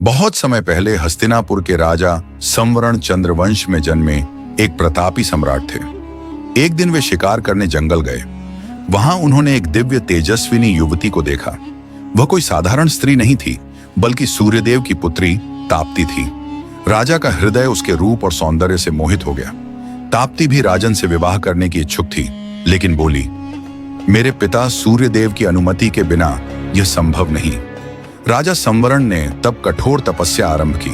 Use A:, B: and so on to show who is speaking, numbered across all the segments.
A: बहुत समय पहले हस्तिनापुर के राजा संवरण चंद्रवंश में जन्मे एक प्रतापी सम्राट थे। एक दिन वे शिकार करने जंगल गए। वहां उन्होंने एक दिव्य तेजस्विनी युवती को देखा। वह कोई साधारण स्त्री नहीं थी, बल्कि सूर्यदेव की पुत्री ताप्ती थी। राजा का हृदय उसके रूप और सौंदर्य से मोहित हो गया। ताप्ती भी राजन से विवाह करने की इच्छुक थी, लेकिन बोली, मेरे पिता सूर्यदेव की अनुमति के बिना यह संभव नहीं। राजा संवरण ने तब कठोर तपस्या आरंभ की।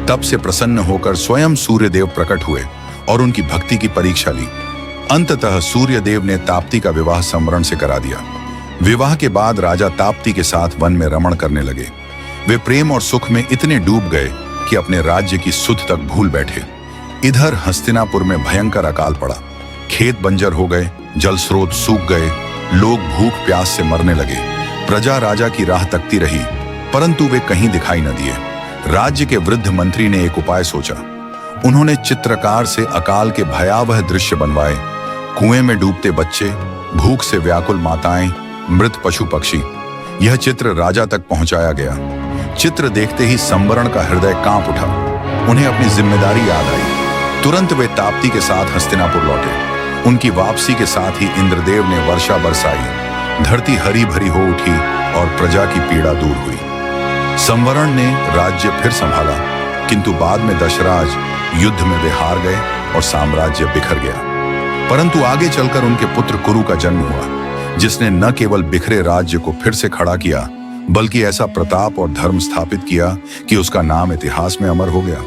A: तब से प्रसन्न होकर स्वयं सूर्यदेव प्रकट हुए और उनकी भक्ति की परीक्षा ली। अंततः सूर्यदेव ने ताप्ती का विवाह संवरण से करा दिया। विवाह के बाद राजा ताप्ती के साथ वन में रमण करने लगे। वे प्रेम और सुख में इतने डूब गए कि अपने राज्य की सुध तक भूल बैठे। इधर हस्तिनापुर में भयंकर अकाल पड़ा। खेत बंजर हो गए, जल स्रोत सूख गए, लोग भूख प्यास से मरने लगे। प्रजा राजा की राह तकती रही, परंतु वे कहीं दिखाई न दिए। राज्य के वृद्ध मंत्री ने एक उपाय सोचा। उन्होंने चित्रकार से अकाल के भयावह दृश्य बनवाए। कुएं में डूबते बच्चे, भूख से व्याकुल माताएं, मृत पशु पक्षी। यह चित्र राजा तक पहुंचाया गया। चित्र देखते ही संवरण का हृदय कांप उठा। उन्हें अपनी जिम्मेदारी याद आई। तुरंत वे ताप्ती के साथ हस्तिनापुर लौटे। उनकी वापसी के साथ ही इंद्रदेव ने वर्षा बरसाई। धरती हरी भरी हो उठी और प्रजा की पीड़ा दूर हुई। संवरण ने राज्य फिर संभाला, किंतु बाद में दशराज युद्ध में वे हार गए और साम्राज्य बिखर गया। परंतु आगे चलकर उनके पुत्र कुरु का जन्म हुआ, जिसने न केवल बिखरे राज्य को फिर से खड़ा किया, बल्कि ऐसा प्रताप और धर्म स्थापित किया कि उसका नाम इतिहास में अमर हो गया।